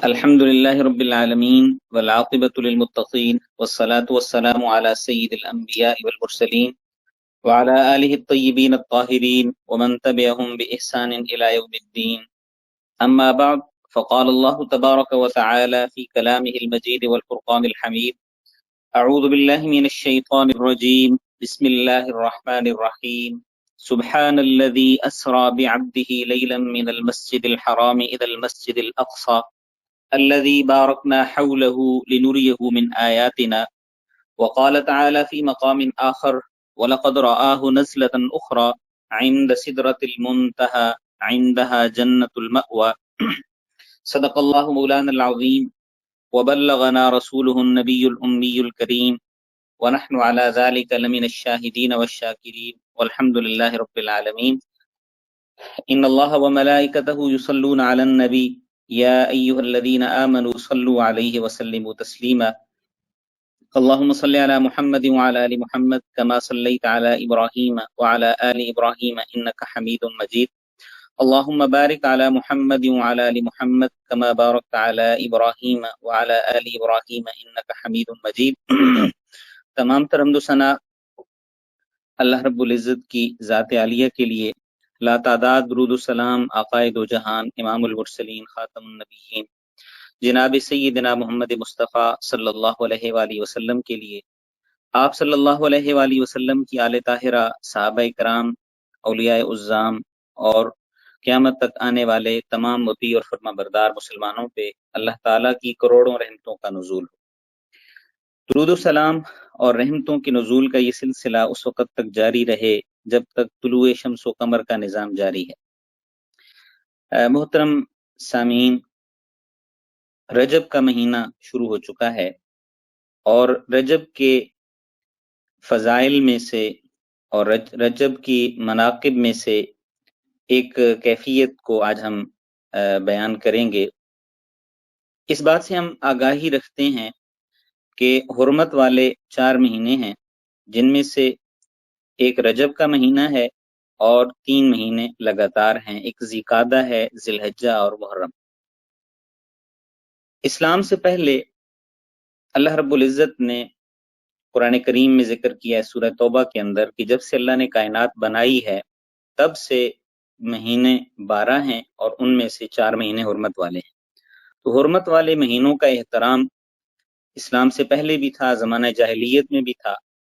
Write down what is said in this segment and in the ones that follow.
الحمد لله رب العالمين والعاقبة للمتقين والصلاة والسلام على سيد الأنبياء والمرسلين وعلى آله الطيبين الطاهرين ومن تبعهم بإحسان إلى يوم الدين. أما بعد، فقال الله تبارك وتعالى في كلامه المجيد والفرقان الحميد: أعوذ بالله من الشيطان الرجيم، بسم الله الرحمن الرحيم. سبحان الذي أسرى بعبده ليلا من المسجد الحرام إلى المسجد الأقصى الذي باركنا حوله لنريه من آياتنا. وقال تعالى في مقام آخر: ولقد رآه نزلة أخرى عند سدرة المنتهى عندها جنة المأوى. صدق الله مولانا العظيم وبلغنا رسوله النبي الأمي الكريم ونحن على ذلك لمن الشاهدين والشاكرين والحمد لله رب العالمين. إن الله وملائكته يصلون على النبي يا أيها الذين آمنوا صلوا عليه وسلموا تسليما. اللهم صل على محمد وعلى آل محمد كما صليت على إبراهيم وعلى آل إبراهيم إنك حميد مجيد. اللهم بارك على محمد وعلى آل محمد كما باركت على إبراهيم وعلى آل إبراهيم إنك حميد مجيد. تمام ترحمد و ثنا اللہ رب العزت کی ذات عالیہ کے لیے، لا تعداد درود و سلام آقائے دو جہان امام المرسلین خاتم النبیین جناب سیدنا محمد مصطفیٰ صلی اللہ علیہ وآلہ وسلم کے لیے، آپ صلی اللہ علیہ وآلہ وسلم کی آل طاہرہ، صحابہ کرام، اولیاء عظام اور قیامت تک آنے والے تمام مطیع اور فرما بردار مسلمانوں پہ اللہ تعالیٰ کی کروڑوں رحمتوں کا نزول ہو۔ درود و سلام اور رحمتوں کے نزول کا یہ سلسلہ اس وقت تک جاری رہے جب تک طلوع شمس و قمر کا نظام جاری ہے۔ محترم سامعین، رجب کا مہینہ شروع ہو چکا ہے اور رجب کے فضائل میں سے اور رجب کی مناقب میں سے ایک کیفیت کو آج ہم بیان کریں گے۔ اس بات سے ہم آگاہی رکھتے ہیں کہ حرمت والے 4 مہینے ہیں، جن میں سے ایک رجب کا مہینہ ہے اور 3 مہینے لگاتار ہیں، ایک ذی-قعدہ ہے، ذی الحجہ اور محرم۔ اسلام سے پہلے اللہ رب العزت نے قرآن کریم میں ذکر کیا ہے سورہ توبہ کے اندر کہ جب سے اللہ نے کائنات بنائی ہے تب سے مہینے 12 ہیں اور ان میں سے 4 مہینے حرمت والے ہیں۔ تو حرمت والے مہینوں کا احترام اسلام سے پہلے بھی تھا، زمانہ جاہلیت میں بھی تھا،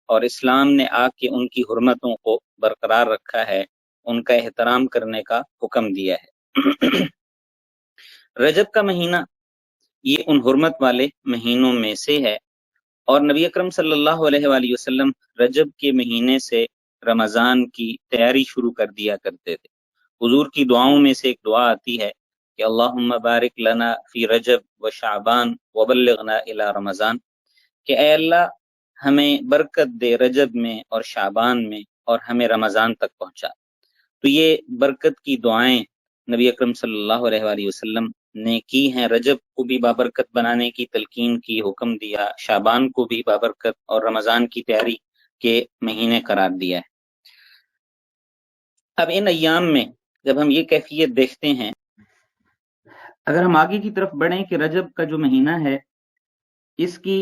اور اسلام نے آ کے ان کی حرمتوں کو برقرار رکھا ہے، ان کا احترام کرنے کا حکم دیا ہے۔ رجب کا مہینہ یہ ان حرمت والے مہینوں میں سے ہے، اور نبی اکرم صلی اللہ علیہ وآلہ وسلم رجب کے مہینے سے رمضان کی تیاری شروع کر دیا کرتے تھے۔ حضور کی دعاؤں میں سے ایک دعا آتی ہے کہ اللہم بارک لنا فی رجب و شعبان وبلغنا الی رمضان، کہ اے اللہ ہمیں برکت دے رجب میں اور شعبان میں اور ہمیں رمضان تک پہنچا۔ تو یہ برکت کی دعائیں نبی اکرم صلی اللہ علیہ وآلہ وسلم نے کی ہیں۔ رجب کو بھی بابرکت بنانے کی تلقین کی، حکم دیا، شعبان کو بھی بابرکت اور رمضان کی تیاری کے مہینے قرار دیا ہے۔ اب ان ایام میں جب ہم یہ کیفیت دیکھتے ہیں، اگر ہم آگے کی طرف بڑھیں کہ رجب کا جو مہینہ ہے اس کی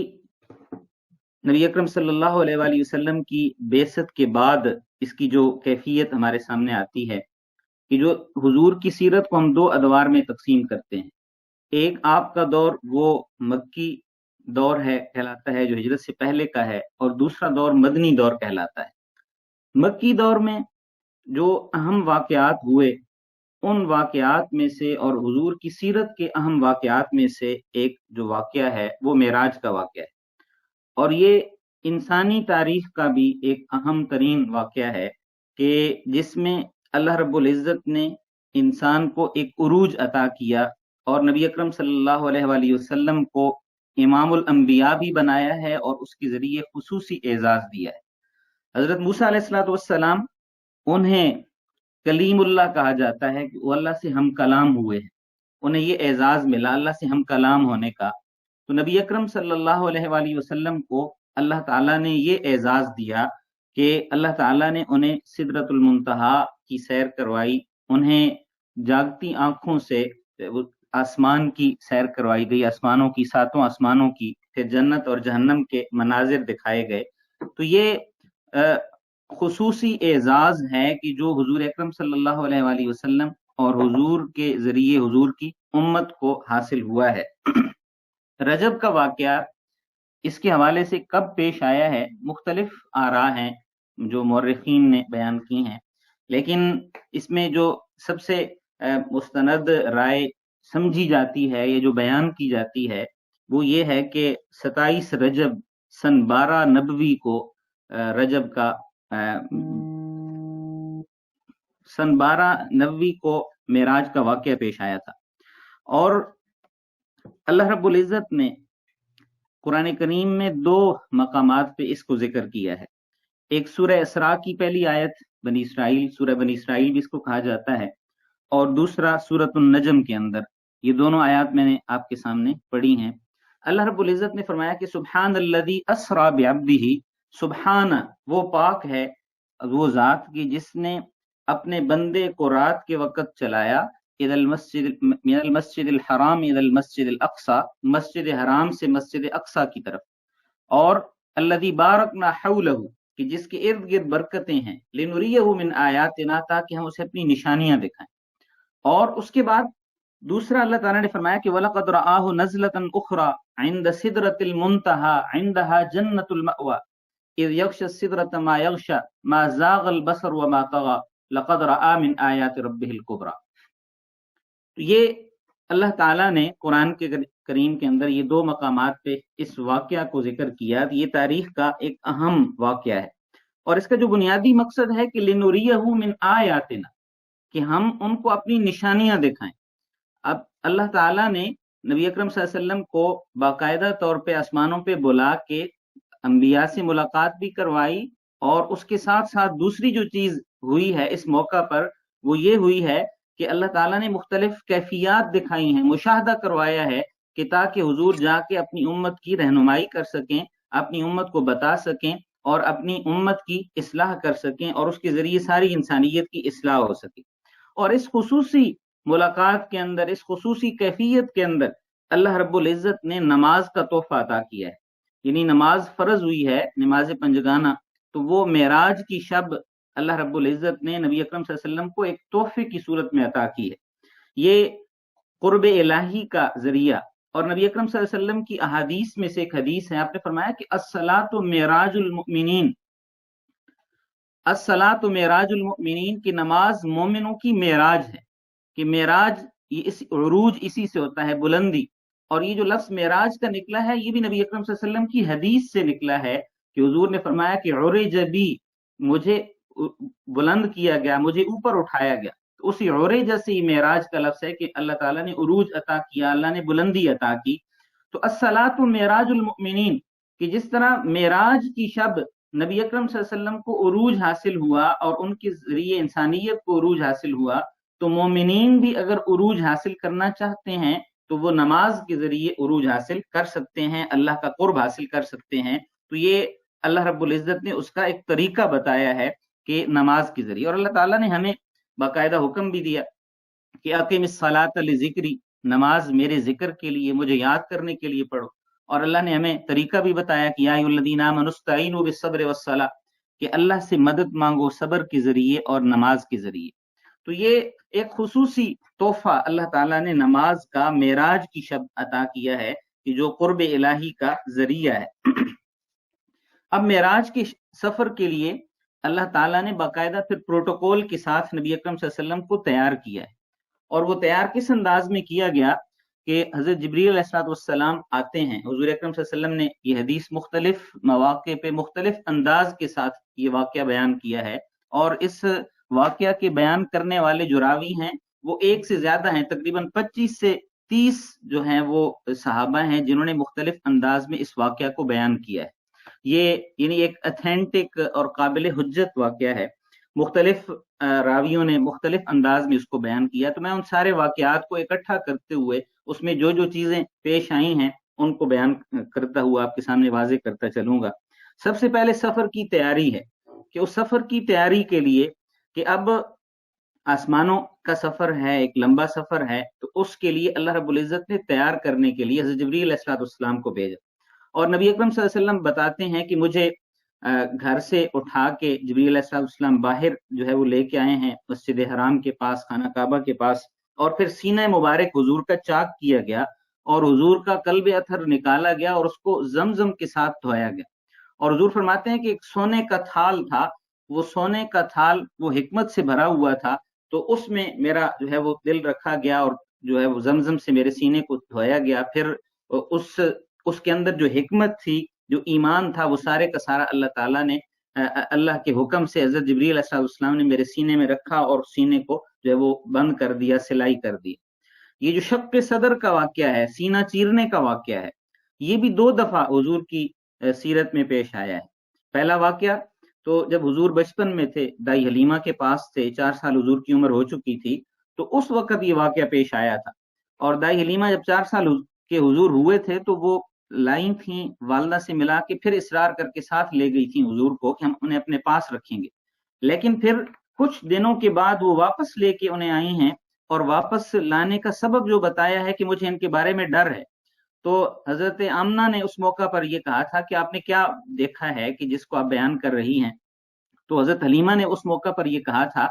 نبی اکرم صلی اللہ علیہ وآلہ وسلم کی بعثت کے بعد اس کی جو کیفیت ہمارے سامنے آتی ہے کہ جو حضور کی سیرت کو ہم 2 ادوار میں تقسیم کرتے ہیں۔ ایک آپ کا دور وہ مکی دور ہے کہلاتا ہے جو ہجرت سے پہلے کا ہے، اور دوسرا دور مدنی دور کہلاتا ہے۔ مکی دور میں جو اہم واقعات ہوئے ان واقعات میں سے اور حضور کی سیرت کے اہم واقعات میں سے ایک جو واقعہ ہے وہ معراج کا واقعہ ہے، اور یہ انسانی تاریخ کا بھی ایک اہم ترین واقعہ ہے کہ جس میں اللہ رب العزت نے انسان کو ایک عروج عطا کیا اور نبی اکرم صلی اللہ علیہ وآلہ وسلم کو امام الانبیاء بھی بنایا ہے اور اس کے ذریعے خصوصی اعزاز دیا ہے۔ حضرت موسیٰ علیہ السلام انہیں کلیم اللہ کہا جاتا ہے کہ وہ اللہ سے ہم کلام ہوئے ہیں، انہیں یہ اعزاز ملا اللہ سے ہم کلام ہونے کا۔ تو نبی اکرم صلی اللہ علیہ وآلہ وسلم کو اللہ تعالیٰ نے یہ اعزاز دیا کہ اللہ تعالیٰ نے انہیں سدرۃ المنتہا کی سیر کروائی، انہیں جاگتی آنکھوں سے आसमान की सैर करवाई गई, आसमानों की, सातों आसमानों की, फिर जन्नत और जहन्नम के मनाजिर दिखाए गए। तो ये खुसूसी एजाज है कि जो हुजूर अकरम सल्लल्लाहु अलैहि वसल्लम और हुजूर के जरिए हुजूर की उम्मत को हासिल हुआ है। रजब का वाकया इसके हवाले से कब पेश आया है, मुख्तलिफ आरा हैं जो मौर्रिखीन ने बयान की हैं, लेकिन इसमें जो सबसे मुस्तनद राय समझी जाती है, ये जो बयान की जाती है, वो ये है कि 27 रजब सन 12 नबवी को रजब का सन 12 नबवी को मेराज का वाकया पेश आया था। और अल्लाह रब्बुल इज़्ज़त ने कुरान करीम में 2 मकामात पे इसको जिक्र किया है। एक सूरह इसरा की पहली आयत, बनी इसराइल, सूरह बनी इसराइल भी इसको कहा जाता है, और दूसरा सूरतुन नजम के अंदर। ये दोनों आयत मैंने आपके सामने पढ़ी हैं। अल्लाह रब्बुल इज़्ज़त ने फरमाया कि सुब्हानल्लज़ी अस्रा बिअब्दिही, सुब्हान वो पाक है वो जात की जिसने अपने बंदे को रात के वक़्त चलाया, मिनल मस्जिदिल हराम इलल मस्जिदिल अक्सा, मस्जिद हराम से मस्जिद अक्सा की तरफ, और अल्लज़ी बारकना हौलहु कि जिसके इर्द गिर्द बरकतें हैं, लिनुरियहु मिन आयातिना ताकि हम उसे अपनी निशानियां दिखाएं। और उसके बाद दूसरा अल्लाह ताला ने फरमाया कि वलक़द रआहु नज़लतन उखरा इंद सिदरतिल मुंतहा इंदहा जन्नतुल मअवा इज़ यग़शा सिदरत मा यग़शा मा ज़ाग़ल बसर व मा तग़ा लक़द रआ मिन आयाति रब्बिहिल कुबरा। तो ये अल्लाह ताला ने कुरान के करीम के अंदर ये 2 मकामात पे इस वाकया को जिक्र किया। ये तारीख का एक अहम वाकया है, और इसका जो बुनियादी मकसद है कि लिनुरियहु मिन आयातिना, कि हम उनको अपनी निशानियां दिखाएं। अब अल्लाह ताला ने नबी अकरम सल्लल्लाहु अलैहि वसल्लम को बाकायदा तौर पे आसमानों पे बुला के अंबिया से मुलाकात भी करवाई, और उसके साथ साथ दूसरी जो चीज हुई है इस मौका पर वो ये हुई है कि अल्लाह ताला ने मुख्तलिफ कैफियत दिखाई हैं, मुशाहदा करवाया है कि ताकि हुजूर जाके अपनी उम्मत की रहनुमाई कर सकें, अपनी उम्मत को बता सकें और अपनी उम्मत की इस्लाह कर सकें, और उसके जरिए सारी इंसानियत की इस्लाह हो सके। और इस खुसूसी मुलाकात के अंदर, इस खुसूसी कैफियत के अंदर अल्लाह रब्बुल इज़्ज़त ने नमाज का तोहफा अता किया है, यानी नमाज फर्ज हुई है, नमाज पंजगाना। तो वो मेराज की शब अल्लाह रब्बुल इज़्ज़त ने नबी अकरम सल्लल्लाहु अलैहि वसल्लम को एक तोहफे की सूरत में अता की है। ये कुर्ब इलाही का जरिया। और नबी अकरम सल्लल्लाहु अलैहि वसल्लम की अहादीस में से एक हदीस है, आपने फरमाया कि अस्सलातु मेराजुल मुमिनीन, अस्सलातु मेराजुल मुमिनीन की नमाज मोमिनों की मेराज है। कि मेराज ये इस उरूज इसी से होता है, बुलंदी। और ये जो लफ्ज मेराज का निकला है ये भी नबी अकरम सल्लल्लाहु अलैहि वसल्लम की हदीस से निकला है कि हुजूर ने फरमाया कि उरिज बी, मुझे बुलंद किया गया, मुझे ऊपर उठाया गया। तो उसी उरिज से ही मेराज का लफ्ज है कि अल्लाह ताला ने उरूज अता किया, अल्लाह ने बुलंदी अता की। तो अस्सलातु मेराजुल मुमिनीन कि जिस तरह मेराज की शब नबी अकरम सल्लल्लाहु अलैहि वसल्लम को उरूज हासिल हुआ और उनके जरिए इंसानियत को उरूज हासिल हुआ, तो मोमिनीन भी अगर उरूज हासिल करना चाहते हैं तो वो नमाज के जरिए उरूज हासिल कर सकते हैं, अल्लाह का कुर्ब हासिल कर सकते हैं। तो ये अल्लाह रब्बुल इज़्ज़त ने उसका एक तरीका बताया है कि नमाज के जरिए। और अल्लाह ताला ने हमें बाकायदा हुक्म भी दिया कि अक़ीमिस सलात लिज़िक्री, नमाज मेरे जिक्र के लिए, मुझे याद करने के लिए पढ़ो। और अल्लाह ने हमें तरीका भी बताया कि या अय्युहल्लज़ीना आमनू इस्तईनू बिस्सब्रि वस्सलाह, कि अल्लाह से मदद मांगो सब्र के जरिए और नमाज के जरिए। तो ये एक खुसूसी तोहफा अल्लाह ताला ने नमाज का मेराज की शब अता किया है कि जो कुर्ब इलाही का जरिया है। अब मेराज के सफर के लिए अल्लाह ताला ने बाकायदा फिर प्रोटोकॉल के साथ नबी अकरम सल्लल्लाहु अलैहि वसल्लम को तैयार किया है। और वो तैयार किस अंदाज में किया गया कि हजरत जिब्रील अलैहिस्सलाम आते हैं। हुजूर अकरम सल्लल्लाहु अलैहि वसल्लम ने ये हदीस मुख्तलिफ मौके पे मुख्तलिफ अंदाज के साथ ये वाकया बयान किया है, और इस वाकया के बयान करने वाले जो रावी हैं वो एक से ज्यादा हैं, तकरीबन 25 से 30 जो हैं वो सहाबा हैं जिन्होंने मुख्तलिफ अंदाज में इस वाकया को बयान किया है। ये यानी एक अथेंटिक और काबिल हुज्जत वाकया है। मुख्तलिफ रावियों ने मुख्तलिफ अंदाज में उसको बयान किया। तो मैं उन सारे वाकयात को इकट्ठा करते हुए उसमें जो जो चीजें पेश आई हैं उनको बयान करता हुआ आपके सामने वाज़ेह करता चलूंगा। सबसे पहले सफर की तैयारी है कि उस सफर की तैयारी के लिए कि अब आसमानों का सफर है, एक लंबा सफर है, तो उसके लिए अल्लाह रब्बुल इज्जत ने तैयार करने के लिए हज़रत जिब्रील अलैहिस्सलाम को भेजा। और नबी अकरम सल्लल्लाहु अलैहि वसल्लम बताते हैं कि मुझे घर से उठा के जिब्रील अलैहिस्सलाम बाहर जो है वो लेके आए हैं मस्जिद हराम के पास, खाना काबा के पास, और फिर सीना मुबारक हुजूर का चाक किया गया और हुजूर का कल्ब अथर निकाला गया और उसको जमजम के साथ धोया गया। और हुजूर फरमाते हैं कि एक सोने का थाल था, वो सोने का थाल वो हिकमत से भरा हुआ था, तो उसमें मेरा जो है वो दिल रखा गया और जो है वो जमजम से मेरे सीने को धोया गया। फिर उस उसके अंदर जो हिकमत थी, जो ईमान था, वो सारे का सारा अल्लाह ताला ने अल्लाह के हुक्म से हज़रत जिब्रील अलैहिस्सलाम ने मेरे सीने में रखा और सीने को जो है वो बंद कर दिया, सिलाई कर दी। ये जो शक्क सदर का वाकया है, सीना चीरने का वाकया है, ये भी 2 दफा हुजूर की सीरत में पेश आया है। पहला वाकया तो जब हुजूर बचपन में थे, दाई हलीमा के पास थे, 4 साल हुजूर की उम्र हो चुकी थी, तो उस वक्त ये वाकया पेश आया था। और दाई हलीमा जब 4 साल के हुजूर हुए थे तो वो लाई थी, वालदा से मिला के फिर इसरार करके साथ ले गई थी हुजूर को कि हम उन्हें अपने पास रखेंगे। लेकिन फिर कुछ दिनों के बाद वो वापस लेके उन्हें आई हैं और वापस लाने का सबब जो बताया है कि मुझे इनके बारे में डर है। तो हजरत आमना ने उस मौका पर ये कहा था कि आपने क्या देखा है कि जिसको आप बयान कर रही हैं। तो हजरत हलीमा ने उस मौका पर ये कहा था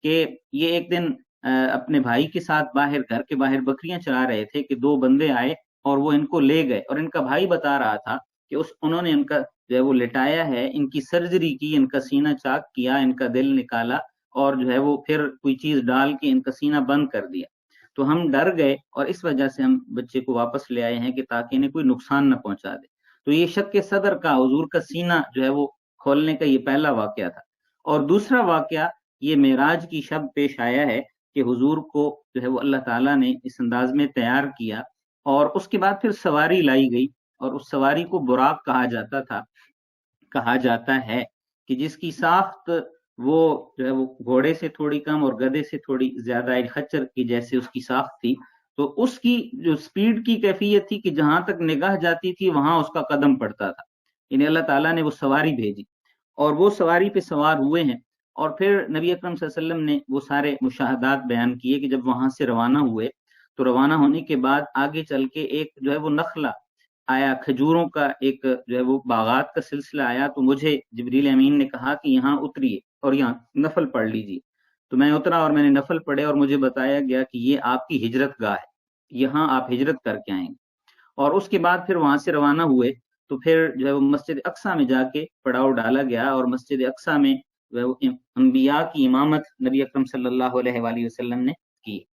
कि ये एक दिन अपने भाई के साथ बाहर, घर के बाहर बकरियां चरा रहे थे कि 2 बंदे आए और वो इनको ले गए, और इनका भाई बता रहा था कि उन्होंने इनका जो है वो लिटाया है, इनकी सर्जरी की, इनका सीना चाक किया, इनका दिल निकाला और जो है वो फिर कोई चीज डाल के इनका सीना बंद कर दिया। तो हम डर गए और इस वजह से हम बच्चे को वापस ले आए हैं कि ताकि इन्हें कोई नुकसान न पहुंचा दे। तो ये शक के सदर का, हुजूर का सीना जो है वो खोलने का ये पहला वाकया था। और दूसरा वाकया ये मेराज की शब पेश आया है कि हुजूर को जो है वो अल्लाह ताला ने इस अंदाज में तैयार किया और उसके बाद फिर सवारी लाई गई, और उस सवारी को बुराक कहा जाता है कि जिसकी साख्त वो जो है वो घोड़े से थोड़ी कम और गधे से थोड़ी ज्यादा, एक खच्चर की जैसे उसकी साख्त थी। तो उसकी जो स्पीड की कैफियत थी कि जहां तक निगाह जाती थी वहां उसका कदम पड़ता था। इन्हें अल्लाह ताला ने वो सवारी भेजी और वो सवारी पे सवार हुए हैं। और फिर नबी अकरम सल्लल्लाहु अलैहि वसल्लम ने वो सारे मुशाहदात बयान किए कि जब वहां से रवाना हुए तो रवाना होने के बाद आगे चल के एक जो है वो नखला आया, खजूरों का एक जो है वो बागात का सिलसिला आया। तो मुझे जिब्रील अमीन ने कहा कि यहाँ उतरिए और यहाँ नफल पढ़ लीजिए। तो मैं उतरा और मैंने नफल पढ़े और मुझे बताया गया कि ये आपकी हिजरत गाह है, यहाँ आप हिजरत करके आएंगे। और उसके बाद फिर वहां से रवाना हुए तो फिर जो है वो मस्जिद अक्सा में जाके पड़ाव डाला गया और मस्जिद अक्सा में जो है वो अंबिया की इमामत नबी अकरम सल्लल्लाहु अलैहि वसल्लम ने की।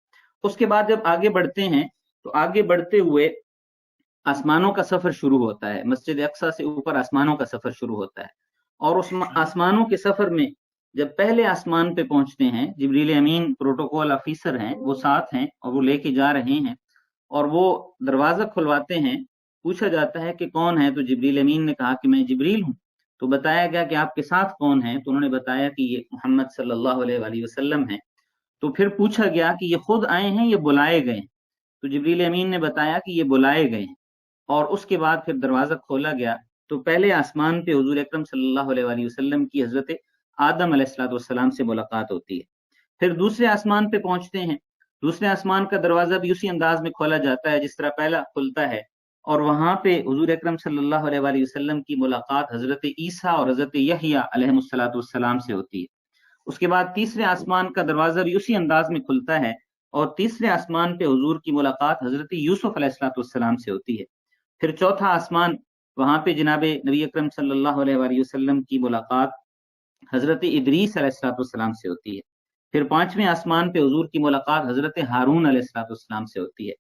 उसके बाद जब आगे बढ़ते हैं तो आगे बढ़ते हुए आसमानों का सफर शुरू होता है, मस्जिद अक्सा से ऊपर आसमानों का सफर शुरू होता है। और उस आसमानों के सफर में जब पहले आसमान पे पहुंचते हैं, जिब्रील अमीन प्रोटोकॉल ऑफिसर हैं, वो साथ हैं और वो लेके जा रहे हैं और वो दरवाजा खुलवाते हैं। पूछा जाता है कि कौन है, तो जिब्रील अमीन ने कहा कि मैं जिब्रील हूँ। तो बताया गया कि आपके साथ कौन है, तो उन्होंने बताया कि ये मोहम्मद सल्लल्लाहु अलैहि वसल्लम है। तो फिर पूछा गया कि ये खुद आए हैं, ये बुलाए गए हैं। तो जिब्रील अमीन ने बताया कि ये बुलाए गए हैं। और उसके बाद फिर दरवाजा खोला गया तो पहले आसमान पे हुजूर अकरम सल्लल्लाहु अलैहि वसल्लम की हजरत आदम अलैहिस्सलाम से मुलाकात होती है। फिर दूसरे आसमान पे पहुंचते हैं, दूसरे आसमान का दरवाजा भी उसी अंदाज में खोला जाता है जिस तरह पहला खुलता है। और वहां पे हुजूर अकरम सल्लल्लाहु अलैहि वसल्लम की मुलाकात हजरत ईसा और हजरत यहया अलैहिस्सलाम से होती है। उसके बाद तीसरे आसमान का दरवाजा भी उसी अंदाज में खुलता है और तीसरे आसमान पे हुजूर की मुलाकात हजरत यूसुफ अलैहिस्सलाम से होती है। फिर चौथा आसमान, वहां पे जनाबे नबी अकरम सल्लल्लाहु अलैहि वसल्लम की मुलाकात हजरत इदरीस अलैहिस्सलाम से होती है। फिर पांचवें आसमान पे हुजूर की मुलाकात हजरत हारून अलैहिस्सलाम से होती है।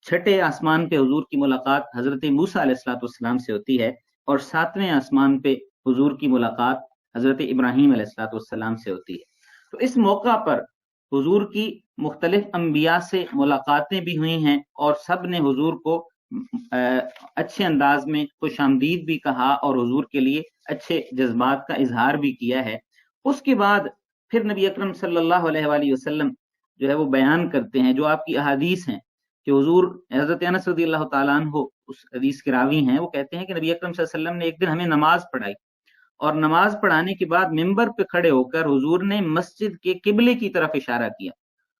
छठे आसमान पे हुजूर की मुलाकात हजरत मूसा अलैहिस्सलाम से होती है। और सातवें आसमान पे हुजूर की मुलाकात हजरत इब्राहीम अलैहिस्सलाम से होती है। तो इस मौका पर हुजूर की मुख्तलिफ अंबिया से मुलाकातें भी हुई हैं और सब ने हुजूर को अच्छे अंदाज में खुशामदीद भी कहा और हुजूर के लिए अच्छे जज्बात का इजहार भी किया है। उसके बाद फिर नबी अकरम सल्लल्लाहु अलैहि वसल्लम जो है वो बयान करते हैं, जो आपकी अहादीस हैं कि हुजूर हजरत अनस रज़ियल्लाहु ताला अन्हु उस हदीस के रावी हैं, वो कहते हैं कि नबी अकरम सल्लल्लाहु अलैहि वसल्लम ने एक दिन हमें नमाज पढ़ाई और नमाज पढ़ाने के बाद मिंबर पे खड़े होकर हुजूर ने मस्जिद के किबले की तरफ इशारा किया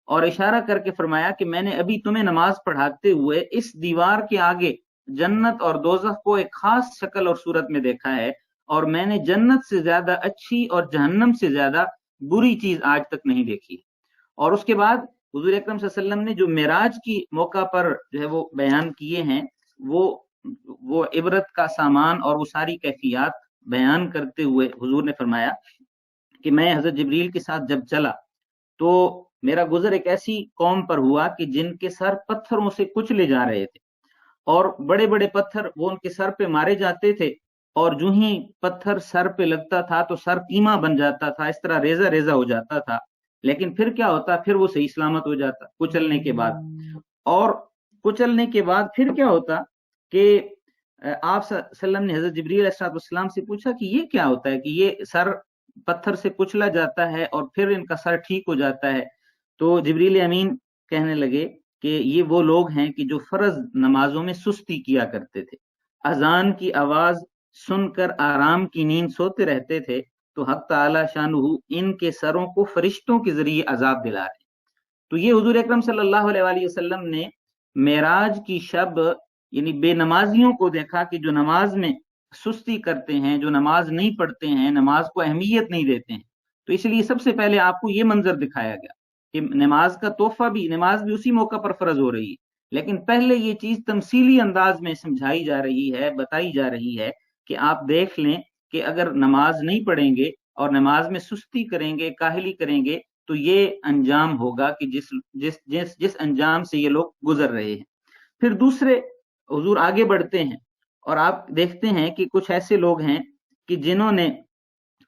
और इशारा करके फरमाया कि मैंने अभी तुम्हें नमाज पढ़ाते हुए इस दीवार के आगे जन्नत और दोज़ख को एक खास शक्ल और सूरत में देखा है, और मैंने जन्नत से ज्यादा अच्छी और जहन्नम से ज्यादा बुरी चीज आज तक नहीं देखी। और उसके बाद हुजूर अकरम सल्लल्लाहु अलैहि वसल्लम ने जो मेराज की मौका पर जो है वो बयान किए हैं, वो इबरत का सामान और वो सारी कैफियत बयान करते हुए हुजूर ने फरमाया कि मैं हजरत जिब्रील के साथ जब चला तो मेरा गुजर एक ऐसी कौम पर हुआ कि जिनके सर पत्थरों से कुचले जा रहे थे, और बड़े बड़े पत्थर वो उनके सर पे मारे जाते थे, और जो ही पत्थर सर पे लगता था तो सर कीमा बन जाता था, इस तरह रेजा रेजा हो जाता था। लेकिन फिर क्या होता, फिर वो सही सलामत हो जाता कुचलने के बाद। और कुचलने के बाद फिर क्या होता कि आप सल्लम ने हजरत जिब्रील अलैहिस्सलाम से पूछा कि ये क्या होता है कि ये सर पत्थर से कुचला जाता है और फिर इनका सर ठीक हो जाता है। तो जिब्रील अमीन कहने लगे कि ये वो लोग हैं कि जो फर्ज नमाजों में सुस्ती किया करते थे, अजान की आवाज सुनकर आराम की नींद सोते रहते थे, तो हक ताला शानुहु इनके सरों को फरिश्तों के जरिए अजाब दिला रहे। तो ये हुजूर अकरम सल्लल्लाहु अलैहि वसल्लम ने मेराज की शब यानी बेनमाजियों को देखा कि जो नमाज में सुस्ती करते हैं, जो नमाज नहीं पढ़ते हैं, नमाज को अहमियत नहीं देते हैं। तो इसलिए सबसे पहले आपको ये मंजर दिखाया गया कि नमाज का तोहफा भी, नमाज भी उसी मौका पर फर्ज हो रही है, लेकिन पहले ये चीज तमसीली अंदाज में समझाई जा रही है, बताई जा रही है कि आप देख लें कि अगर नमाज नहीं पढ़ेंगे और नमाज में सुस्ती करेंगे, काहली करेंगे, तो ये अंजाम होगा कि जिस जिस जिस जिस अंजाम से ये लोग गुजर रहे हैं। फिर दूसरे हुजूर आगे बढ़ते हैं और आप देखते हैं कि कुछ ऐसे लोग हैं कि जिन्होंने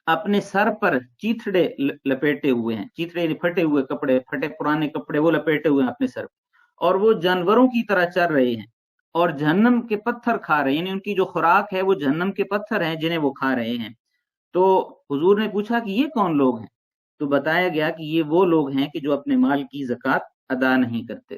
अपने सर पर चीथड़े लपेटे हुए हैं, चीथड़े फटे हुए कपड़े, फटे पुराने कपड़े वो लपेटे हुए हैं अपने सर पर, और वो जानवरों की तरह चल रहे हैं और जहन्नम के पत्थर खा रहे हैं, यानी उनकी जो खुराक है वो जहन्नम के पत्थर हैं जिन्हें वो खा रहे हैं। तो हुजूर ने पूछा कि ये कौन लोग हैं, तो बताया गया कि ये वो लोग हैं कि जो अपने माल की ज़कात अदा नहीं करते,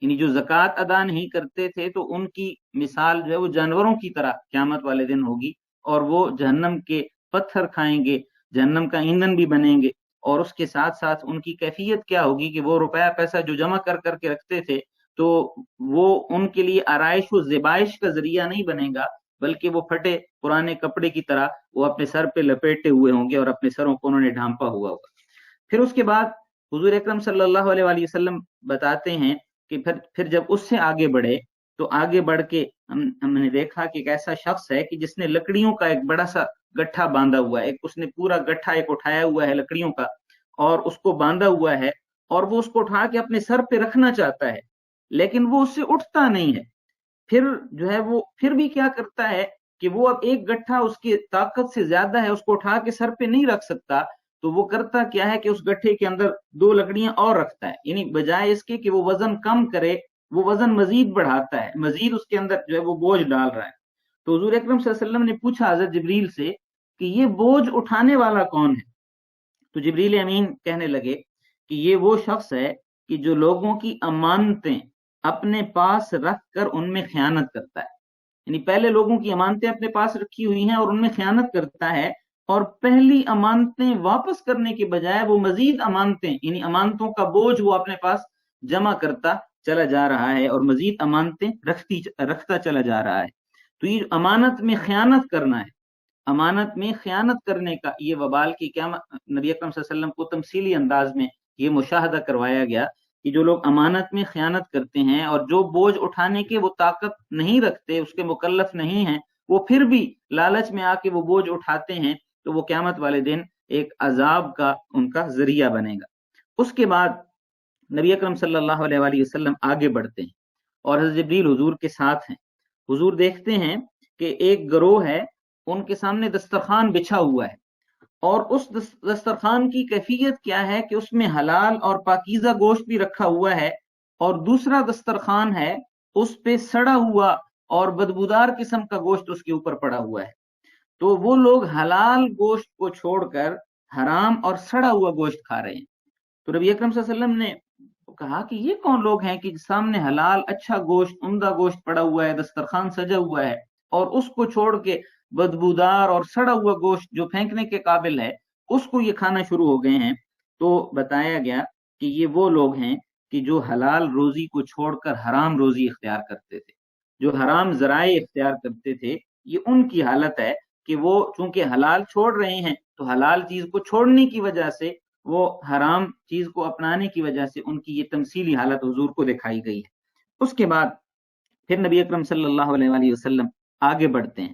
यानी जो ज़कात अदा नहीं करते थे तो उनकी मिसाल जो है वो जानवरों की तरह क़यामत वाले दिन होगी, और वो जहन्नम के पत्थर खाएंगे, जहन्नम का ईंधन भी बनेंगे। और उसके साथ साथ उनकी कैफियत क्या होगी कि वो रुपया पैसा जो जमा कर करके रखते थे, तो वो उनके लिए आराइश व ज़िबाइश का जरिया नहीं बनेगा, बल्कि वो फटे पुराने कपड़े की तरह वो अपने सर पे लपेटे हुए होंगे और अपने सरों को उन्होंने ढांपा हुआ होगा। फिर उसके बाद हुजूर अकरम सल्लल्लाहु अलैहि वसल्लम बताते हैं कि फिर जब उससे आगे बढ़े तो आगे बढ़ के हमने देखा कि एक ऐसा शख्स है कि जिसने लकड़ियों का एक बड़ा सा गट्ठा बांधा हुआ है, एक उसने पूरा गट्ठा एक उठाया हुआ है लकड़ियों का और उसको बांधा हुआ है, और वो उसको उठा के अपने सर पे रखना चाहता है, लेकिन वो उससे उठता नहीं है। फिर जो है वो फिर भी क्या करता है कि वो अब एक गट्ठा उसकी ताकत से ज्यादा है, उसको उठा के सर पे नहीं रख सकता, तो वो करता क्या है कि उस गट्ठे के अंदर दो लकड़ियां और रखता है, यानी बजाय इसके कि वो वजन कम करे वो वजन मजीद बढ़ाता है, मजीद उसके अंदर जो है वो बोझ डाल रहा है। तो हुजूर अकरम सल्लल्लाहु अलैहि वसल्लम ने पूछा हजरत जिब्रील से कि ये बोझ उठाने वाला कौन है। तो जिब्रील अमीन कहने लगे कि ये वो शख्स है कि जो लोगों की अमानतें अपने पास रख कर उनमें खयानत करता है, यानी पहले लोगों की अमानतें अपने पास रखी हुई हैं और उनमें खयानत करता है, और पहली अमानतें वापस करने के बजाय वो मजीद अमानतें यानी अमानतों का बोझ वो अपने पास जमा करता चला जा रहा है और मजीद अमानतें रखता चला जा रहा है। तो ये अमानत में खयानत करना है, अमानत में खयानत करने का ये वबाल की क्या नबी अकरम सल्लल्लाहु अलैहि वसल्लम को तमसीली अंदाज में ये मुशाहदा करवाया गया कि जो लोग अमानत में खयानत करते हैं और जो बोझ उठाने के वो ताकत नहीं रखते, उसके मुकल्लफ नहीं हैं, वो फिर भी लालच में आके वो बोझ उठाते हैं, तो वो क़यामत वाले दिन एक अजाब का उनका जरिया बनेगा। उसके बाद नबी अकरम सल्लल्लाहु अलैहि वसल्लम आगे बढ़ते हैं और हज़रत जिब्रील हुजूर के साथ हैं। हुजूर देखते हैं कि एक गिरोह है, उनके सामने दस्तरखान बिछा हुआ है, और उस दस्तरखान की कैफियत क्या है कि उसमें हलाल और पाकीज़ा गोश्त भी रखा हुआ है, और दूसरा दस्तरखान है उस पे सड़ा हुआ और बदबूदार किस्म का गोश्त उसके ऊपर पड़ा हुआ है। तो वो लोग हलाल गोश्त को छोड़कर हराम और सड़ा हुआ गोश्त खा रहे हैं। तो नबी अकरम सल्लल्लाहु अलैहि वसल्लम ने कहा कि ये कौन लोग हैं कि सामने हलाल अच्छा गोश्त, उम्दा गोश्त पड़ा हुआ है, दस्तरखान सजा हुआ है, اور اس کو چھوڑ کے بدبودار اور سڑا ہوا گوشت جو پھینکنے کے قابل ہے اس کو یہ کھانا شروع ہو گئے ہیں۔ تو بتایا گیا کہ یہ وہ لوگ ہیں کہ جو حلال روزی کو چھوڑ کر حرام روزی اختیار کرتے تھے، جو حرام ذرائع اختیار کرتے تھے، یہ ان کی حالت ہے کہ وہ چونکہ حلال چھوڑ رہے ہیں تو حلال چیز کو چھوڑنے کی وجہ سے، وہ حرام چیز کو اپنانے کی وجہ سے ان کی یہ تمثیلی حالت حضور کو دکھائی گئی ہے۔ اس کے بعد پھر نبی اکرم صلی اللہ علیہ وآلہ وسلم آگے بڑھتے ہیں،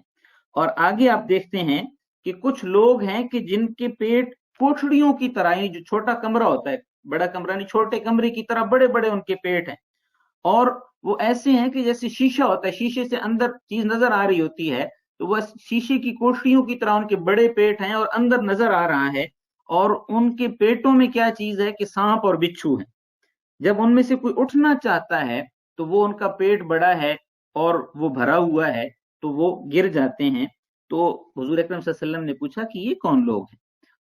اور آگے آپ دیکھتے ہیں کہ کچھ لوگ ہیں کہ جن کے پیٹ کوٹڑیوں کی طرح، جو چھوٹا کمرہ ہوتا ہے، بڑا کمرہ نہیں، چھوٹے کمرے کی طرح بڑے بڑے ان کے پیٹ ہیں، اور وہ ایسے ہیں کہ جیسے شیشہ ہوتا ہے، شیشے سے اندر چیز نظر آ رہی ہوتی ہے، تو وہ شیشے کی کوٹڑیوں کی طرح ان کے بڑے پیٹ ہیں اور اندر نظر آ رہا ہے، اور ان کے پیٹوں میں کیا چیز ہے کہ سانپ اور بچھو ہیں۔ جب ان میں سے کوئی اٹھنا چاہتا ہے تو وہ ان کا پیٹ بڑا ہے اور وہ بھرا ہوا ہے تو وہ گر جاتے ہیں۔ تو حضور اکرم صلی اللہ علیہ وسلم نے پوچھا کہ یہ کون لوگ ہیں؟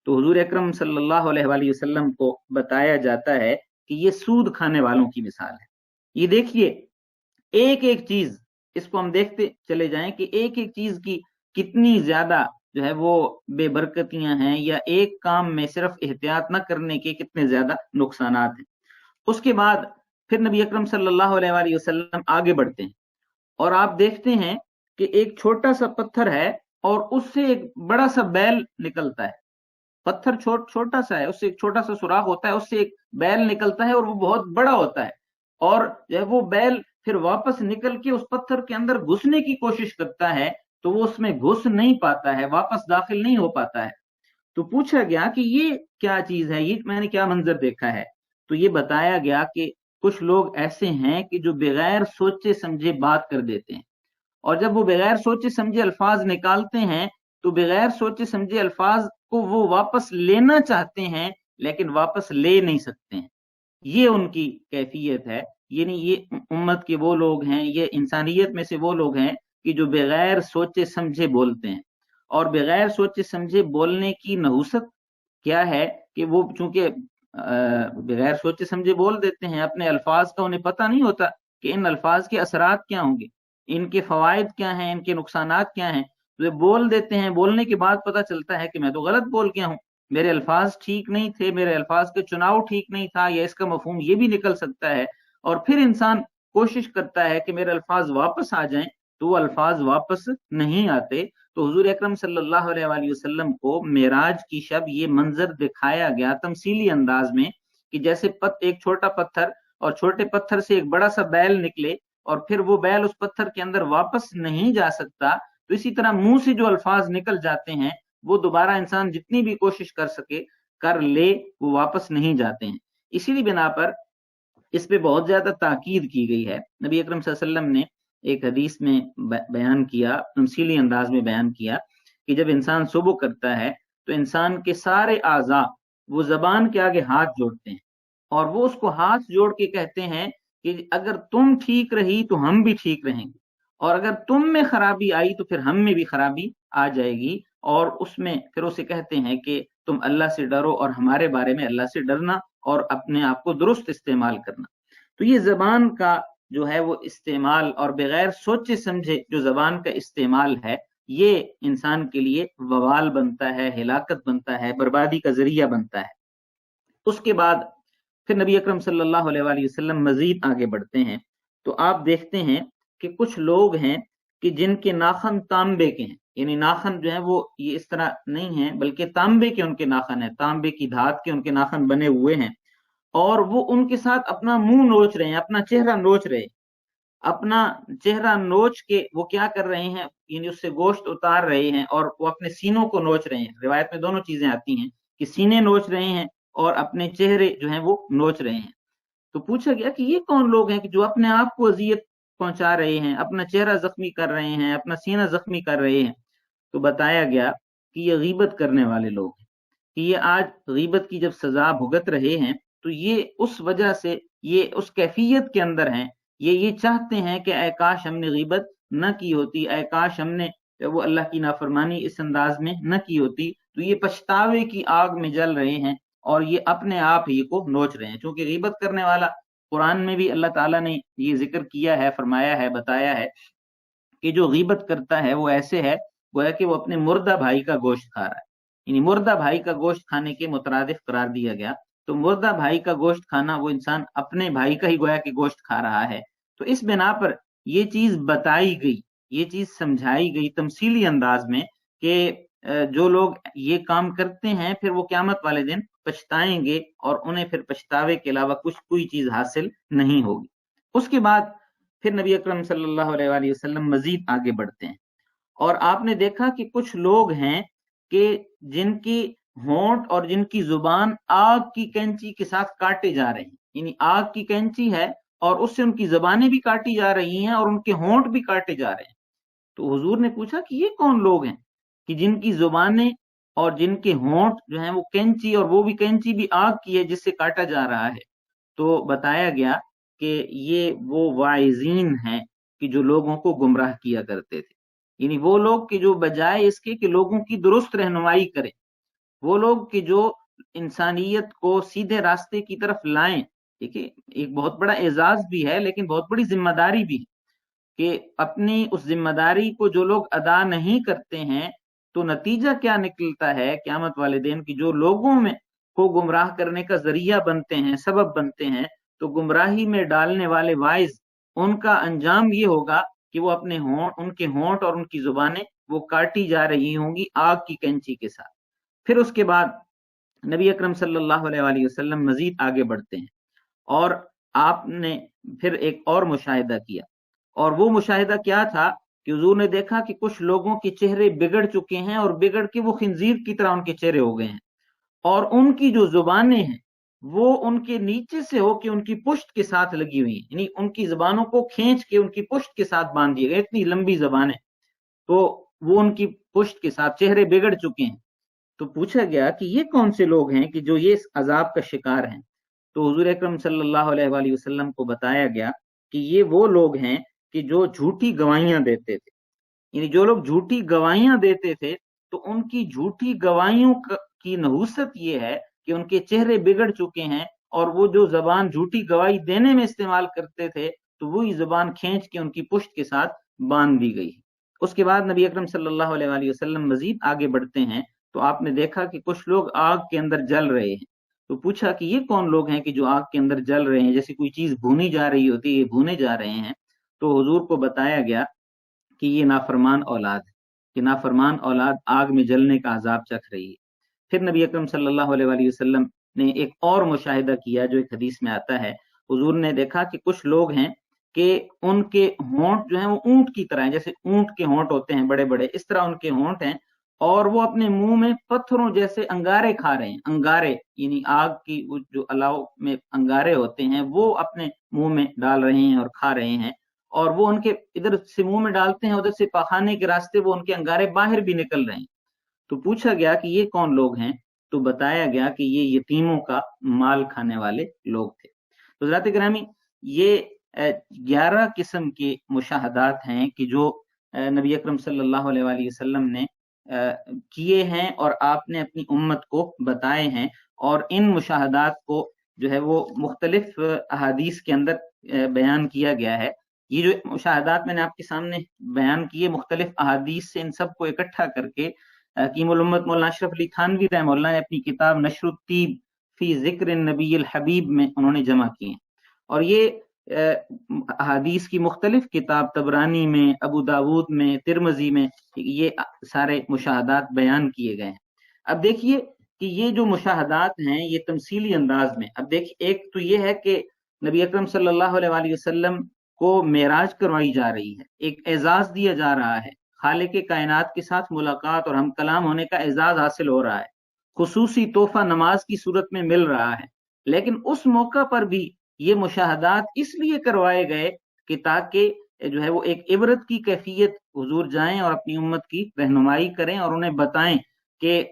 تو حضور اکرم صلی اللہ علیہ وآلہ وسلم کو بتایا جاتا ہے کہ یہ سود کھانے والوں کی مثال ہے۔ یہ دیکھیے، ایک ایک چیز اس کو ہم دیکھتے چلے جائیں کہ ایک ایک چیز کی کتنی زیادہ جو ہے وہ بے برکتیاں ہیں، یا ایک کام میں صرف احتیاط نہ کرنے کے کتنے زیادہ نقصانات ہیں۔ اس کے بعد پھر نبی اکرم صلی اللہ علیہ وآلہ وسلم آگے بڑھتے ہیں، اور آپ دیکھتے ہیں کہ ایک چھوٹا سا پتھر ہے اور اس سے ایک بڑا سا بیل نکلتا ہے۔ پتھر چھوٹا سا ہے، اس سے ایک چھوٹا سا سوراخ ہوتا ہے، اس سے ایک بیل نکلتا ہے اور وہ بہت بڑا ہوتا ہے، اور جب وہ بیل پھر واپس نکل کے اس پتھر کے اندر گھسنے کی کوشش کرتا ہے تو وہ اس میں گھس نہیں پاتا ہے، واپس داخل نہیں ہو پاتا ہے۔ تو پوچھا گیا کہ یہ کیا چیز ہے، یہ میں نے کیا منظر دیکھا ہے؟ تو یہ بتایا گیا کہ کچھ لوگ ایسے ہیں کہ جو بغیر سوچے سمجھے بات کر دیتے ہیں، اور جب وہ بغیر سوچے سمجھے الفاظ نکالتے ہیں تو بغیر سوچے سمجھے الفاظ کو وہ واپس لینا چاہتے ہیں لیکن واپس لے نہیں سکتے ہیں۔ یہ ان کی کیفیت ہے، یعنی یہ امت کے وہ لوگ ہیں، یہ انسانیت میں سے وہ لوگ ہیں کہ جو بغیر سوچے سمجھے بولتے ہیں۔ اور بغیر سوچے سمجھے بولنے کی نحوست کیا ہے کہ وہ چونکہ بغیر سوچے سمجھے بول دیتے ہیں، اپنے الفاظ کا انہیں پتہ نہیں ہوتا کہ ان الفاظ کے اثرات کیا ہوں گے، ان کے فوائد کیا ہیں، ان کے نقصانات کیا ہیں، تو یہ بول دیتے ہیں، بولنے کے بعد پتہ چلتا ہے کہ میں تو غلط بول گیا ہوں، میرے الفاظ ٹھیک نہیں تھے، میرے الفاظ کے چناؤ ٹھیک نہیں تھا، یا اس کا مفہوم یہ بھی نکل سکتا ہے، اور پھر انسان کوشش کرتا ہے کہ میرے الفاظ واپس آ جائیں، تو وہ الفاظ واپس نہیں آتے۔ تو حضور اکرم صلی اللہ علیہ وآلہ وسلم کو معراج کی شب یہ منظر دکھایا گیا تمثیلی انداز میں کہ جیسے ایک چھوٹا پتھر اور چھوٹے پتھر سے ایک بڑا سا بیل نکلے اور پھر وہ بیل اس پتھر کے اندر واپس نہیں جا سکتا، تو اسی طرح منہ سے جو الفاظ نکل جاتے ہیں وہ دوبارہ انسان جتنی بھی کوشش کر سکے کر لے، وہ واپس نہیں جاتے ہیں۔ اسی لیے بنا پر اس پہ بہت زیادہ تاکید کی گئی ہے۔ نبی اکرم صلی اللہ علیہ وسلم نے ایک حدیث میں بیان کیا، تمثیلی انداز میں بیان کیا کہ جب انسان صبح کرتا ہے تو انسان کے سارے اعضاء وہ زبان کے آگے ہاتھ جوڑتے ہیں، اور وہ اس کو ہاتھ جوڑ کے کہتے ہیں کہ اگر تم ٹھیک رہی تو ہم بھی ٹھیک رہیں گے، اور اگر تم میں خرابی آئی تو پھر ہم میں بھی خرابی آ جائے گی، اور اس میں پھر اسے کہتے ہیں کہ تم اللہ سے ڈرو اور ہمارے بارے میں اللہ سے ڈرنا اور اپنے آپ کو درست استعمال کرنا۔ تو یہ زبان کا جو ہے وہ استعمال اور بغیر سوچے سمجھے جو زبان کا استعمال ہے، یہ انسان کے لیے وبال بنتا ہے، ہلاکت بنتا ہے، بربادی کا ذریعہ بنتا ہے۔ اس کے بعد پھر نبی اکرم صلی اللہ علیہ وآلہ وسلم مزید آگے بڑھتے ہیں، تو آپ دیکھتے ہیں کہ کچھ لوگ ہیں کہ جن کے ناخن تانبے کے ہیں، یعنی ناخن جو ہیں وہ یہ اس طرح نہیں ہیں بلکہ تانبے کے ان کے ناخن ہیں، تانبے کی دھات کے ان کے ناخن بنے ہوئے ہیں، اور وہ ان کے ساتھ اپنا منہ نوچ رہے ہیں، اپنا چہرہ نوچ رہے ہیں، اپنا چہرہ نوچ کے وہ کیا کر رہے ہیں، یعنی اس سے گوشت اتار رہے ہیں اور وہ اپنے سینوں کو نوچ رہے ہیں۔ روایت میں دونوں چیزیں آتی ہیں کہ سینے نوچ رہے ہیں اور اپنے چہرے جو ہیں وہ نوچ رہے ہیں۔ تو پوچھا گیا کہ یہ کون لوگ ہیں کہ جو اپنے آپ کو اذیت پہنچا رہے ہیں، اپنا چہرہ زخمی کر رہے ہیں، اپنا سینہ زخمی کر رہے ہیں؟ تو بتایا گیا کہ یہ غیبت کرنے والے لوگ ہیں، کہ یہ آج غیبت کی جب سزا بھگت رہے ہیں تو یہ اس وجہ سے، یہ اس کیفیت کے اندر ہیں، یہ چاہتے ہیں کہ اے کاش ہم نے غیبت نہ کی ہوتی، اے کاش ہم نے وہ اللہ کی نافرمانی اس انداز میں نہ کی ہوتی۔ تو یہ پچھتاوے کی آگ میں جل رہے ہیں اور یہ اپنے آپ ہی کو نوچ رہے ہیں، چونکہ غیبت کرنے والا قرآن میں بھی اللہ تعالیٰ نے یہ ذکر کیا ہے، فرمایا ہے، بتایا ہے کہ جو غیبت کرتا ہے وہ ایسے ہے گویا کہ وہ اپنے مردہ بھائی کا گوشت کھا رہا ہے، یعنی مردہ بھائی کا گوشت کھانے کے مترادف قرار دیا گیا۔ تو مردہ بھائی کا گوشت کھانا، وہ انسان اپنے بھائی کا ہی گویا کہ گوشت کھا رہا ہے۔ تو اس بنا پر یہ چیز بتائی گئی، یہ چیز سمجھائی گئی تمثیلی انداز میں کہ جو لوگ یہ کام کرتے ہیں پھر وہ قیامت والے دن پچھتائیں گے، اور انہیں پھر پچھتاوے کے علاوہ کوئی چیز حاصل نہیں ہوگی۔ اس کے بعد پھر نبی اکرم صلی اللہ علیہ وآلہ وسلم مزید آگے بڑھتے ہیں، اور آپ نے دیکھا کہ کچھ لوگ ہیں کہ جن کی ہونٹ اور جن کی زبان آگ کی کینچی کے ساتھ کاٹے جا رہے ہیں، یعنی آگ کی کینچی ہے اور اس سے ان کی زبانیں بھی کاٹی جا رہی ہیں اور ان کے ہونٹ بھی کاٹے جا رہے ہیں۔ تو حضور نے پوچھا کہ یہ کون لوگ ہیں کہ جن کی زبانیں اور جن کے ہونٹ جو ہیں وہ کینچی، اور وہ بھی کینچی بھی آگ کی ہے جس سے کاٹا جا رہا ہے۔ تو بتایا گیا کہ یہ وہ واعظین ہیں کہ جو لوگوں کو گمراہ کیا کرتے تھے، یعنی وہ لوگ کہ جو بجائے اس کے کہ لوگوں کی درست رہنمائی کریں، وہ لوگ کہ جو انسانیت کو سیدھے راستے کی طرف لائیں۔ دیکھیے ایک بہت بڑا اعزاز بھی ہے لیکن بہت بڑی ذمہ داری بھی ہے کہ اپنی اس ذمہ داری کو جو لوگ ادا نہیں کرتے ہیں تو نتیجہ کیا نکلتا ہے قیامت والے دن کی جو لوگوں میں کو گمراہ کرنے کا ذریعہ بنتے ہیں، سبب بنتے ہیں، تو گمراہی میں ڈالنے والے واعظ، ان کا انجام یہ ہوگا کہ وہ اپنے ان کے ہونٹ اور ان کی زبانیں وہ کاٹی جا رہی ہوں گی آگ کی کینچی کے ساتھ۔ پھر اس کے بعد نبی اکرم صلی اللہ علیہ وآلہ وسلم مزید آگے بڑھتے ہیں، اور آپ نے پھر ایک اور مشاہدہ کیا، اور وہ مشاہدہ کیا تھا کہ حضور نے دیکھا کہ کچھ لوگوں کے چہرے بگڑ چکے ہیں، اور بگڑ کے وہ خنزیر کی طرح ان کے چہرے ہو گئے ہیں، اور ان کی جو زبانیں ہیں وہ ان کے نیچے سے ہو کے ان کی پشت کے ساتھ لگی ہوئی ہیں، یعنی ان کی زبانوں کو کھینچ کے ان کی پشت کے ساتھ باندھ دیے گئے، اتنی لمبی زبانیں، تو وہ ان کی پشت کے ساتھ چہرے بگڑ چکے ہیں۔ تو پوچھا گیا کہ یہ کون سے لوگ ہیں کہ جو یہ عذاب کا شکار ہیں؟ تو حضور اکرم صلی اللہ علیہ وآلہ وسلم کو بتایا گیا کہ یہ وہ لوگ ہیں کہ جو جھوٹی گواہیاں دیتے تھے، یعنی جو لوگ جھوٹی گواہیاں دیتے تھے تو ان کی جھوٹی گواہیوں کی نحوست یہ ہے کہ ان کے چہرے بگڑ چکے ہیں، اور وہ جو زبان جھوٹی گواہی دینے میں استعمال کرتے تھے تو وہی زبان کھینچ کے ان کی پشت کے ساتھ باندھ دی گئی۔ اس کے بعد نبی اکرم صلی اللہ علیہ وآلہ وسلم مزید آگے بڑھتے ہیں، تو آپ نے دیکھا کہ کچھ لوگ آگ کے اندر جل رہے ہیں۔ تو پوچھا کہ یہ کون لوگ ہیں کہ جو آگ کے اندر جل رہے ہیں، جیسے کوئی چیز بھونی جا رہی ہوتی ہے، یہ بھونے جا رہے ہیں۔ تو حضور کو بتایا گیا کہ یہ نافرمان اولاد ہے، کہ نافرمان اولاد آگ میں جلنے کا عذاب چکھ رہی ہے۔ پھر نبی اکرم صلی اللہ علیہ وآلہ وسلم نے ایک اور مشاہدہ کیا جو ایک حدیث میں آتا ہے۔ حضور نے دیکھا کہ کچھ لوگ ہیں کہ ان کے ہونٹ جو ہیں وہ اونٹ کی طرح ہیں، جیسے اونٹ کے ہونٹ ہوتے ہیں بڑے بڑے، اس طرح ان کے ہونٹ ہیں، اور وہ اپنے منہ میں پتھروں جیسے انگارے کھا رہے ہیں۔ انگارے یعنی آگ کی جو الاؤ میں انگارے ہوتے ہیں وہ اپنے منہ میں ڈال رہے ہیں اور کھا رہے ہیں، اور وہ ان کے ادھر سے منہ میں ڈالتے ہیں، ادھر سے پاخانے کے راستے وہ ان کے انگارے باہر بھی نکل رہے ہیں۔ تو پوچھا گیا کہ یہ کون لوگ ہیں؟ تو بتایا گیا کہ یہ یتیموں کا مال کھانے والے لوگ تھے۔ تو حضرات گرامی، یہ 11 قسم کے مشاہدات ہیں کہ جو نبی اکرم صلی اللہ علیہ وآلہ وسلم نے کیے ہیں اور آپ نے اپنی امت کو بتائے ہیں، اور ان مشاہدات کو جو ہے وہ مختلف احادیث کے اندر بیان کیا گیا ہے۔ یہ جو مشاہدات میں نے آپ کے سامنے بیان کیے، مختلف احادیث سے ان سب کو اکٹھا کر کے حکیم الامت مولانا اشرف علی تھانوی رحمہ اللہ نے اپنی کتاب نشر الطیب فی ذکر النبی الحبیب میں انہوں نے جمع کی ہیں، اور یہ احادیث کی مختلف کتاب طبرانی میں، ابو داود میں، ترمذی میں یہ سارے مشاہدات بیان کیے گئے ہیں۔ اب دیکھیے کہ یہ جو مشاہدات ہیں یہ تمثیلی انداز میں، اب دیکھیے ایک تو یہ ہے کہ نبی اکرم صلی اللہ علیہ وآلہ وسلم کو معراج کروائی جا رہی ہے، ایک اعزاز دیا جا رہا ہے، خالق کائنات کے ساتھ ملاقات اور ہم کلام ہونے کا اعزاز حاصل ہو رہا ہے، خصوصی تحفہ نماز کی صورت میں مل رہا ہے، لیکن اس موقع پر بھی یہ مشاہدات اس لیے کروائے گئے کہ تاکہ جو ہے وہ ایک عبرت کی کیفیت حضور جائیں اور اپنی امت کی رہنمائی کریں اور انہیں بتائیں کہ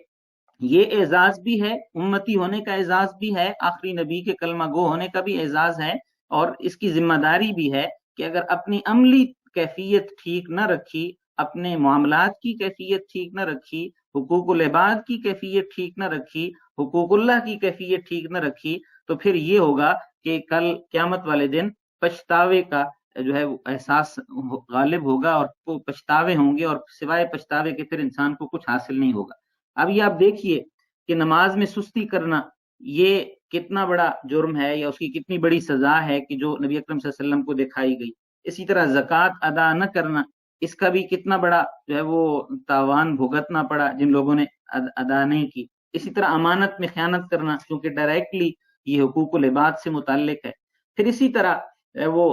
یہ اعزاز بھی ہے، امتی ہونے کا اعزاز بھی ہے، آخری نبی کے کلمہ گو ہونے کا بھی اعزاز ہے، اور اس کی ذمہ داری بھی ہے کہ اگر اپنی عملی کیفیت ٹھیک نہ رکھی، اپنے معاملات کی کیفیت ٹھیک نہ رکھی، حقوق العباد کی کیفیت ٹھیک نہ رکھی، حقوق اللہ کی کیفیت ٹھیک نہ رکھی، تو پھر یہ ہوگا کہ کل قیامت والے دن پچھتاوے کا जो है वो एहसास गालिब होगा और वो पछतावे होंगे, और सिवाय पछतावे के फिर इंसान को कुछ हासिल नहीं होगा। अब ये आप देखिए कि नमाज में सुस्ती करना ये कितना बड़ा जुर्म है, या उसकी कितनी बड़ी सजा है कि जो नबी अकरम सल्लल्लाहु अलैहि वसल्लम को दिखाई गई। इसी तरह ज़कात अदा न करना, इसका भी कितना बड़ा जो है वो तावान भुगतना पड़ा जिन लोगों ने अदा नहीं की। इसी तरह अमानत में खयानत करना, क्योंकि डायरेक्टली ये हुकूकुल इबाद से मुताल्लिक है। फिर इसी तरह वो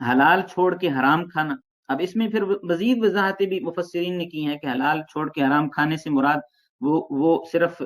हलाल छोड़ के हराम खाना। अब इसमें फिर मजीद वजाहतें भी मुफस्सिरीन ने की हैं कि हलाल छोड़ के हराम खाने से मुराद वो सिर्फ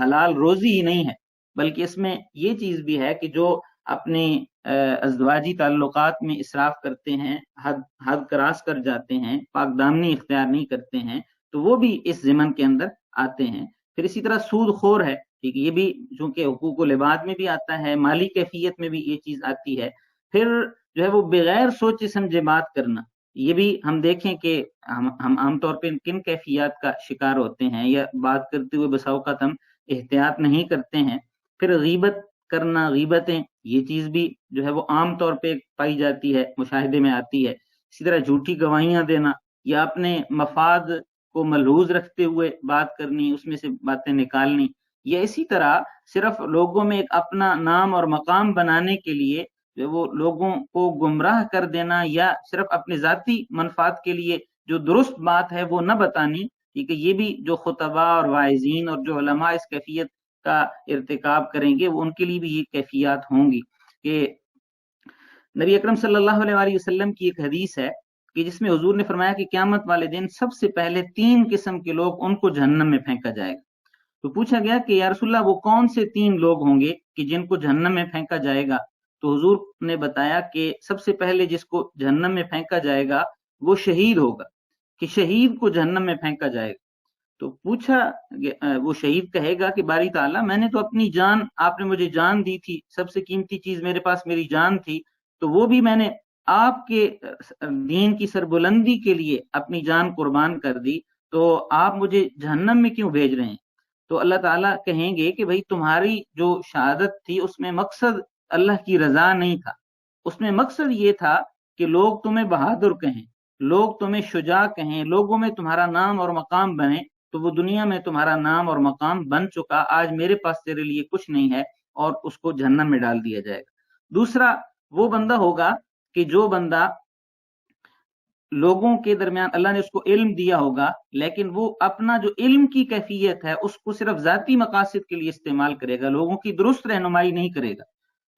हलाल रोजी ही नहीं है, बल्कि इसमें ये चीज भी है कि जो अपने अज़वाजी ताल्लुकात में इसराफ करते हैं, हद क्रॉस कर जाते हैं, पाकदामनी इख्तियार नहीं करते हैं, तो वो भी इस ज़िमन के अंदर आते हैं। फिर इसी तरह सूद खोर है, ठीक है, ये भी चूंकि हुकूकुल इबाद में भी आता है, माली कैफियत में भी ये चीज आती है। फिर जो है वो बगैर सोचे समझे बात करना, ये भी हम देखें कि हम आमतौर पर किन कैफियत का शिकार होते हैं, या बात करते हुए बसा औक़ात हम एहतियात नहीं करते हैं। फिर गीबत करना, गीबतें, ये चीज भी जो है वो आम तौर पे पाई जाती है, मुशाहिदे में आती है। इसी तरह झूठी गवाहियां देना, या अपने मफाद को मलहूज रखते हुए बात करनी, उसमें से बातें निकालनी, या इसी तरह सिर्फ लोगों में एक अपना नाम और मकाम बनाने के लिए जो वो लोगों को गुमराह कर देना, या सिर्फ अपने जाती मनफात के लिए जो दुरुस्त बात है वो न बतानी, ठीक है, ये भी जो खुतबा और वाइजीन और जो उलमा इस कैफियत का इर्तिकाब करेंगे वो उनके लिए भी ये कैफियत होंगी। कि नबी अकरम सल्लल्लाहु अलैहि वसल्लम की एक हदीस है कि जिसमें हुजूर ने फरमाया कि क़यामत वाले दिन सबसे पहले 3 किस्म के लोग, उनको जहन्नम में फेंका जाएगा। तो पूछा गया कि या रसूलल्लाह वो कौन से 3 लोग होंगे कि जिनको जहन्नम में फेंका जाएगा? तो हुजूर ने बताया कि सबसे पहले जिसको जहन्नम में फेंका जाएगा वो शहीद होगा, कि शहीद को जहन्नम में फेंका जाएगा। तो पूछा, वो शहीद कहेगा कि बारी ताला, मैंने तो अपनी जान, आपने मुझे जान दी थी, सबसे कीमती चीज मेरे पास मेरी जान थी, तो वो भी मैंने आपके दीन की सरबुलंदी के लिए अपनी जान कुर्बान कर दी, तो आप मुझे जहन्नम में क्यों भेज रहे हैं? तो अल्लाह ताला कहेंगे कि भाई तुम्हारी जो शहादत थी उसमें मकसद अल्लाह की रजा नहीं था, उसमें मकसद ये था कि लोग तुम्हें बहादुर कहें, लोग तुम्हें शुजा कहें, लोगों में तुम्हारा नाम और मकाम बने। तो वो दुनिया में तुम्हारा नाम और मकाम बन चुका, आज मेरे पास तेरे लिए कुछ नहीं है, और उसको जहन्नम में डाल दिया जाएगा। दूसरा वो बंदा होगा कि जो बंदा लोगों के दरमियान, अल्लाह ने उसको इल्म दिया होगा, लेकिन वो अपना जो इल्म की कैफियत है उसको सिर्फ जाती मकासद के लिए इस्तेमाल करेगा, लोगों की दुरुस्त रहनुमाई नहीं करेगा,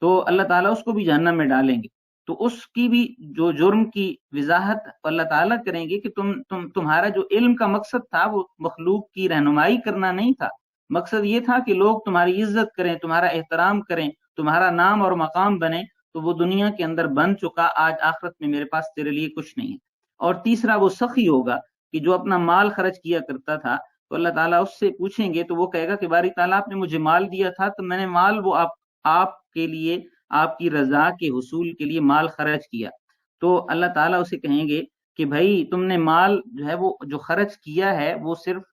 तो अल्लाह ताला उसको भी जहन्नम में डालेंगे। तो उसकी भी जो जुर्म की वजाहत अल्लाह ताला करेंगे कि तुम्हारा जो इल्म का मकसद था वो मखलूक की रहनुमाई करना नहीं था, मकसद ये था कि लोग तुम्हारी इज्जत करें, तुम्हारा एहतराम करें, तुम्हारा नाम और मकाम बने, तो वो दुनिया के अंदर बन चुका, आज आखिरत में मेरे पास तेरे लिए कुछ नहीं है। और तीसरा वो सखी होगा कि जो अपना माल खर्च किया करता था, तो अल्लाह ताला उससे पूछेंगे तो वो कहेगा कि बारी ताला आपने मुझे माल दिया था, तो मैंने माल वो आपके लिए, आपकी रजा के हुसूल के लिए माल खर्च किया। तो अल्लाह ताला उसे कहेंगे कि भाई तुमने माल जो है वो जो खर्च किया है वो सिर्फ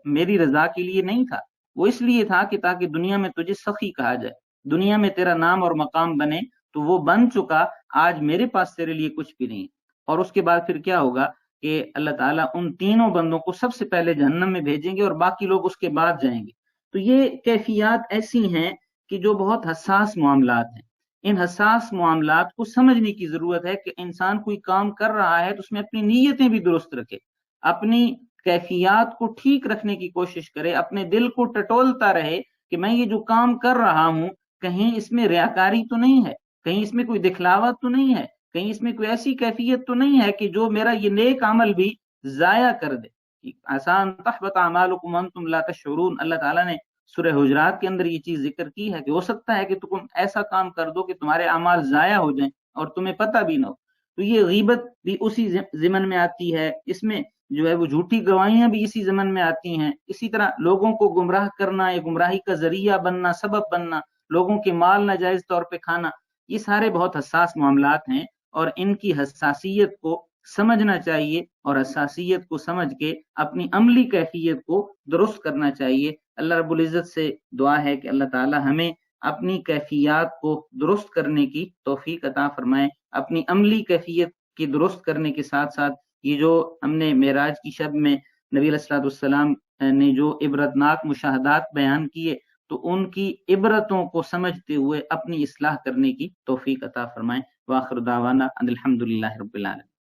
मेरी रजा के लिए नहीं था, वो इसलिए था कि ताकि दुनिया में तुझे सखी कहा जाए, दुनिया में तेरा नाम और मकाम बने, तो वो बन चुका, आज मेरे पास तेरे लिए कुछ भी नहीं। और उसके बाद फिर क्या होगा कि अल्लाह ताला उन तीनों बंदों को सबसे पहले जहन्नम में भेजेंगे और बाकी लोग उसके बाद जाएंगे। तो ये कैफियत ऐसी हैं कि जो बहुत हसास मामलात हैं। इन हसास मामलात को समझने की जरूरत है कि इंसान कोई काम कर रहा है तो उसमें अपनी नीयतें भी दुरुस्त रखे, अपनी कैफियत को ठीक रखने की कोशिश करे, अपने दिल को टटोलता रहे कि मैं ये जो काम कर रहा हूं कहीं इसमें रियाकारी तो नहीं है, कहीं इसमें कोई दिखलावा तो नहीं है, कहीं इसमें कोई ऐसी कैफियत तो नहीं है कि जो मेरा ये नेक अमल भी जाया कर दे। आसान तहबत अमालुकुम अंतुम ला तशउरून, अल्लाह ताला ने सूरह हुजरात के अंदर ये चीज जिक्र की है कि हो सकता है कि तुम ऐसा काम कर दो कि तुम्हारे अमाल जाया हो जाएं और तुम्हें पता भी ना हो। तो ये गीबत भी उसी ज़िमन में आती है, इसमें जो है वो झूठी गवाहियां भी इसी ज़िमन में आती हैं। इसी तरह लोगों को गुमराह करना, या गुमराही का जरिया बनना, सबब बनना, लोगों के माल नाजायज तौर पे खाना, ये सारे बहुत हसास मामलात हैं और इनकी हसासियत को समझना चाहिए और हसासियत को समझ के अपनी अमली कैफियत को दुरुस्त करना चाहिए। अल्लाह रब्बुल इज़्ज़त से दुआ है कि अल्लाह ताला हमें अपनी कैफियत को दुरुस्त करने की तौफीक अता फरमाए। اپنی عملی کیفیت کی درست کرنے کے ساتھ ساتھ یہ جو ہم نے معراج کی شب میں نبی علیہ الصلوۃ والسلام نے جو عبرتناک مشاہدات بیان کیے تو ان کی عبرتوں کو سمجھتے ہوئے اپنی اصلاح کرنے کی توفیق عطا فرمائیں۔ وآخر دعوانا ان الحمد للہ رب العالمین۔